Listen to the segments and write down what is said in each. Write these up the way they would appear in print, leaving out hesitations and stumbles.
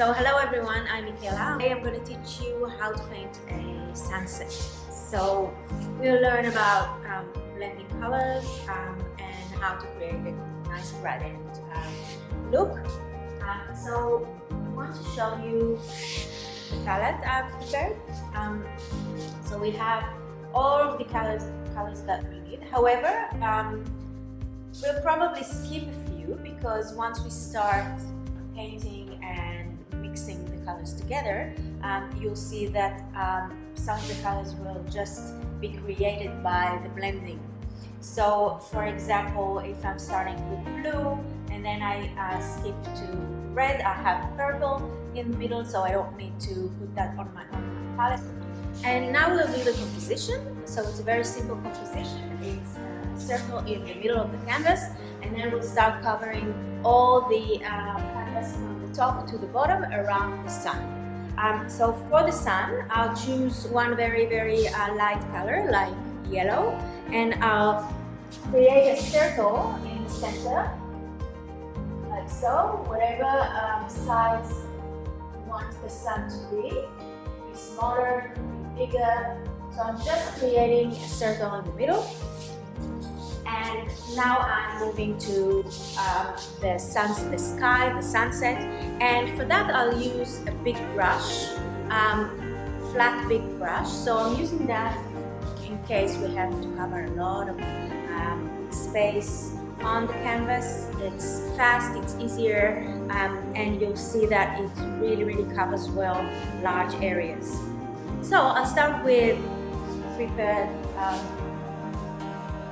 So hello everyone, I'm Michaela. Today I'm going to teach you how to paint a sunset. So we'll learn about blending colors and how to create a nice gradient look. So I want to show you the palette I've prepared. So we have all of the colors that we need. However, we'll probably skip a few because once we start painting and mixing the colors together, you'll see that some of the colors will just be created by the blending. So for example, if I'm starting with blue and then I skip to red, I have purple in the middle, so I don't need to put that on my palette. And now we'll do the composition. So it's a very simple composition. It's a circle in the middle of the canvas, and then we'll start covering all the canvas from the top to the bottom around the sun. So for the sun, I'll choose one very light color like yellow, and I'll create a circle in the center like so. Whatever size you want the sun to be smaller, be bigger. So I'm just creating a circle in the middle. And now I'm moving to the sky, the sunset, and for that I'll use a big brush, flat big brush. So I'm using that in case we have to cover a lot of space on the canvas. It's fast, it's easier, and you'll see that it really covers well large areas. So I'll start with prepared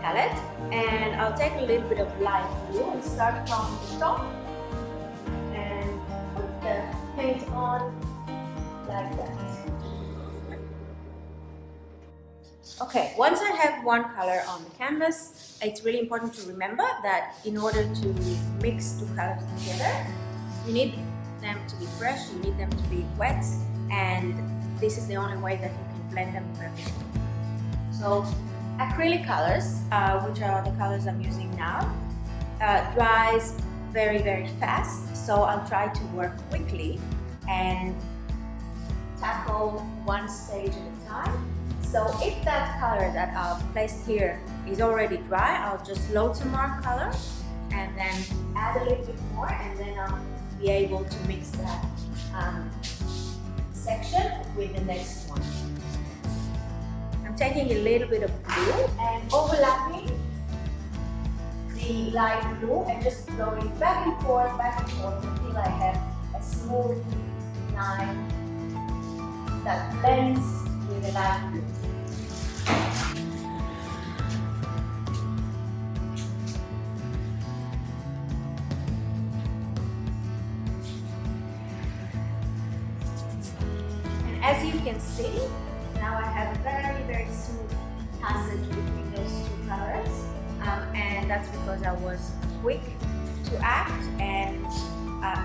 palette, and I'll take a little bit of light blue and start from the top and put the paint on like that. Okay, once I have one color on the canvas, it's really important to remember that in order to mix two colors together, you need them to be fresh, you need them to be wet, and this is the only way that you can blend them perfectly. So acrylic colors, which are the colors I'm using now, dries very fast, so I'll try to work quickly and tackle one stage at a time. So if that color that I've placed here is already dry, I'll just load some more color and then add a little bit more, and then I'll be able to mix that section with the next one. I'm taking a little bit of blue and overlapping the light blue and just going back and forth until I have a smooth line that blends with the light blue. And as you can see, now I have a very smooth passage between those two colors, and that's because I was quick to act and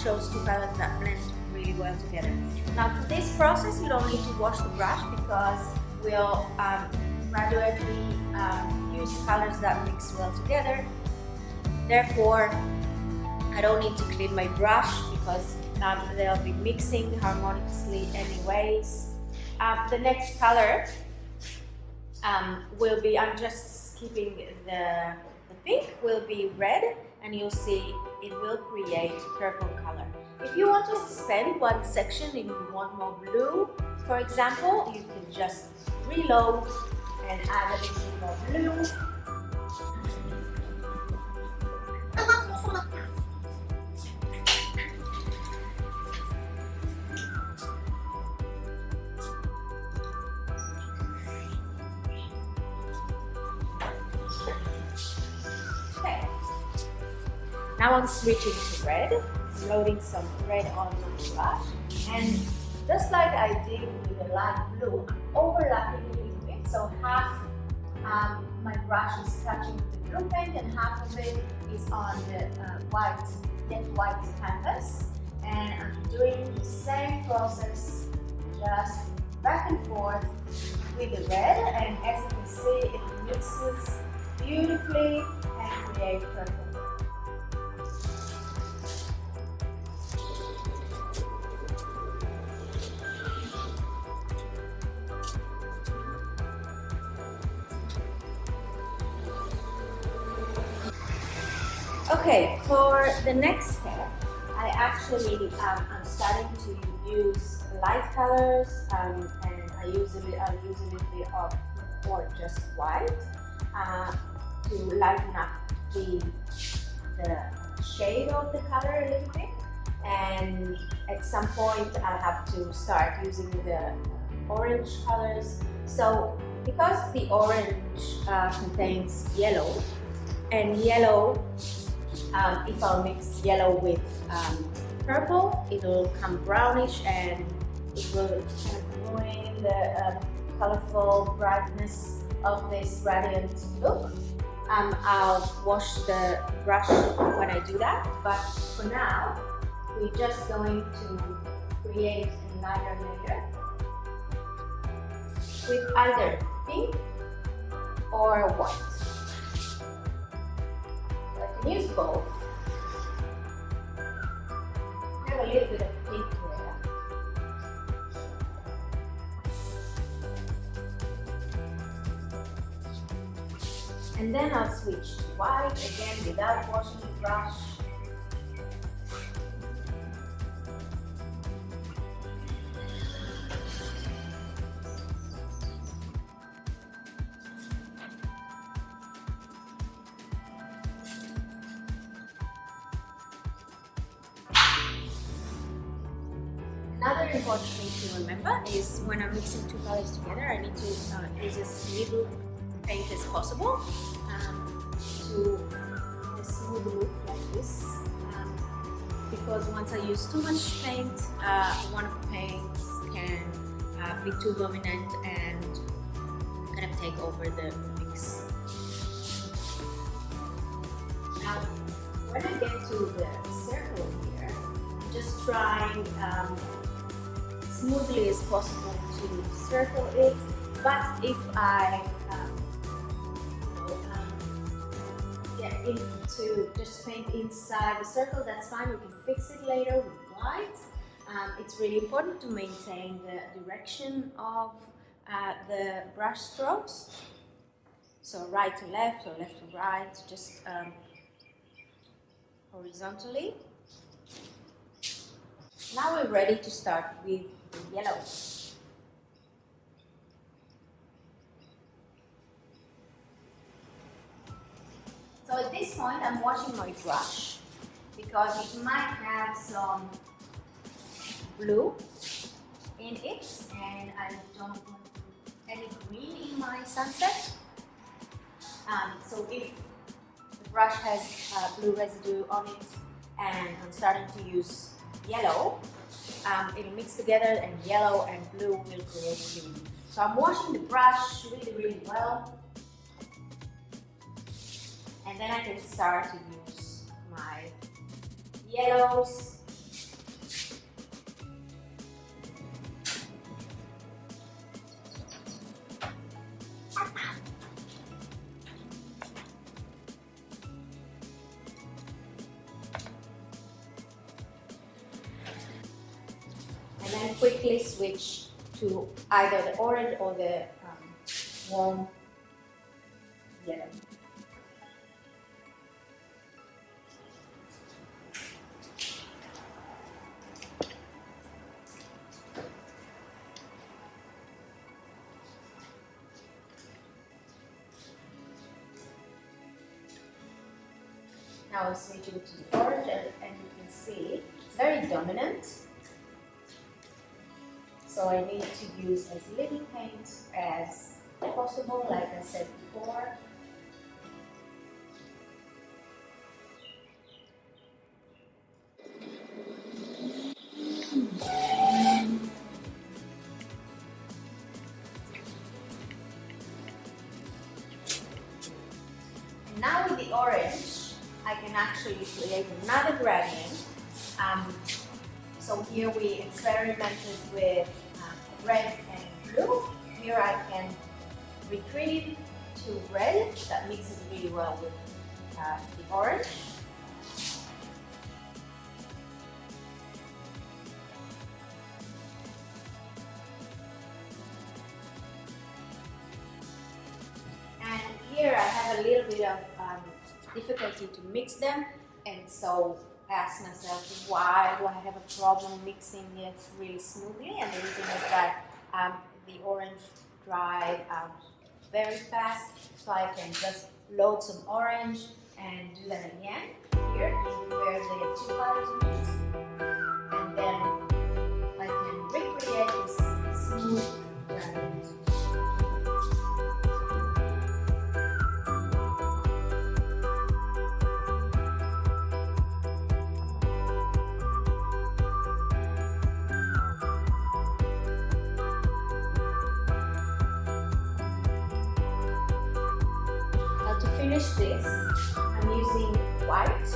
chose two colors that blend really well together. Now for this process, you don't need to wash the brush because we'll gradually use colors that mix well together. Therefore, I don't need to clean my brush because they'll be mixing harmoniously anyways. The next color will be, I'm just skipping the pink, will be red, and you'll see it will create purple color. If you want to suspend one section and you want more blue, for example, you can just reload and add a little bit more blue. Okay. Now I'm switching to red, loading some red on my brush, and just like I did with the light blue, I'm overlapping a little bit, so half my brush is touching the blue paint and half of it is on the dead white canvas, and I'm doing the same process, just back and forth with the red, and as you can see, it mixes beautifully and creates purple. Okay, for the next step, I actually I'm starting to use light colors, and I'll use a little bit of or just white to lighten up the shade of the color a little bit. And at some point, I'll have to start using the orange colors. So because the orange contains yellow, and yellow, if I'll mix yellow with purple, it'll come brownish and it will kind of ruin the colorful brightness of this radiant look. I'll wash the brush when I do that, but for now, we're just going to create a lighter layer with either pink or white. So I can use both. I have a little bit of pink there. And then I'll switch to white again without washing the brush. Another important thing to remember is when I'm mixing two colors together, I need to use as little paint as possible to a smooth look like this. Because once I use too much paint, one of the paints can be too dominant and kind of take over the mix. Now, when I get to the circle here, I'm just trying smoothly as possible to circle it, but if I get into just paint inside the circle, that's fine, we can fix it later with white. It's really important to maintain the direction of the brush strokes, so right to left or left to right, just horizontally. Now we're ready to start with the yellow. So at this point I'm washing my brush because it might have some blue in it and I don't want any green in my sunset. So if the brush has blue residue on it and I'm starting to use yellow, it'll mix together and yellow and blue will create green. So I'm washing the brush really well, and then I can start to use my yellows. And then quickly switch to either the orange or the warm yellow. Now I'm switching to the orange and you can see it's very dominant. So I need to use as little paint as possible, like I said before. And now with the orange, I can actually create another gradient. So here we experimented with red and blue. Here I can retreat to red. That mixes really well with the orange. And here I have a little bit of difficulty to mix them And so I asked myself, why do I have a problem mixing it really smoothly? And the reason is that the orange dried out very fast, so I can just load some orange and do that again here where the two colors meet, and then I can recreate this smooth gradient. To finish this, I'm using white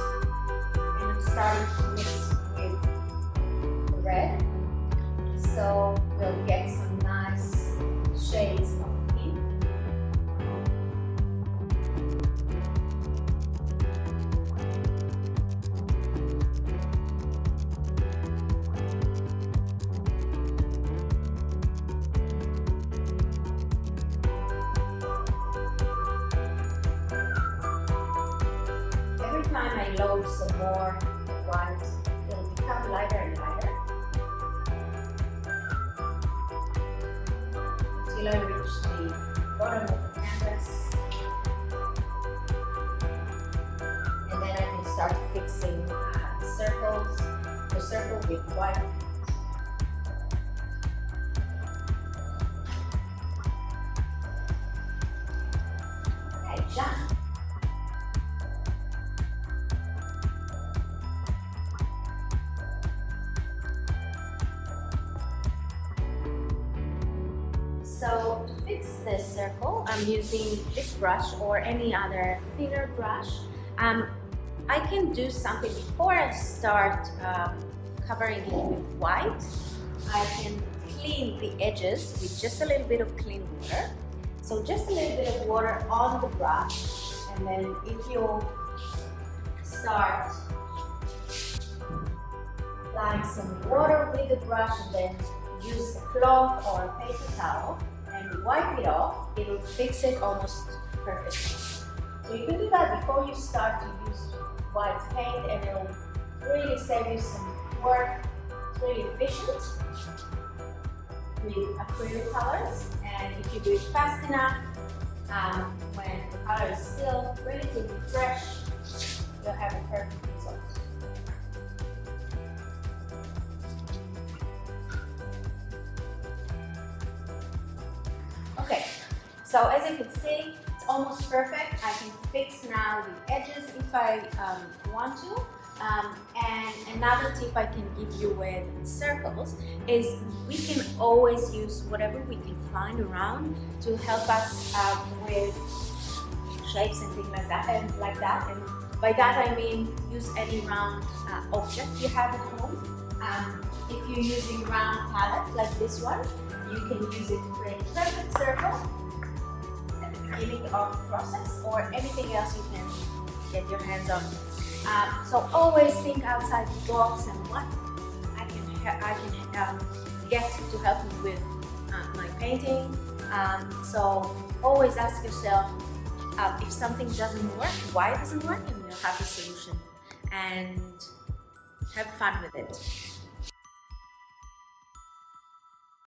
and I'm starting to mix with the red, so we'll get some nice shades of pink. Every time I load some more white, it will become lighter and lighter until I reach the bottom of the canvas, and then I can start fixing the circle with white. Okay, done. So to fix this circle, I'm using this brush or any other thinner brush. I can do something before I start covering it with white. I can clean the edges with just a little bit of clean water. So just a little bit of water on the brush, and then if you start applying some water with the brush and then use a cloth or a paper towel and wipe it off, it will fix it almost perfectly. So you can do that before you start to use white paint, and it will really save you some work. It's really efficient with acrylic colors, and if you do it fast enough, when the color is still relatively fresh, you'll have a perfect result. Okay, so as you can see, it's almost perfect. I can fix now the edges if I want to. And another tip I can give you with circles is we can always use whatever we can find around to help us with shapes and things like that. And by that I mean use any round object you have at home. If you're using round palette like this one, you can use it to create a perfect circle at the beginning of the process, or anything else you can get your hands on. So always think outside the box and what I can get to help you with my painting. So always ask yourself if something doesn't work, why it doesn't work, and you'll have the solution. And have fun with it.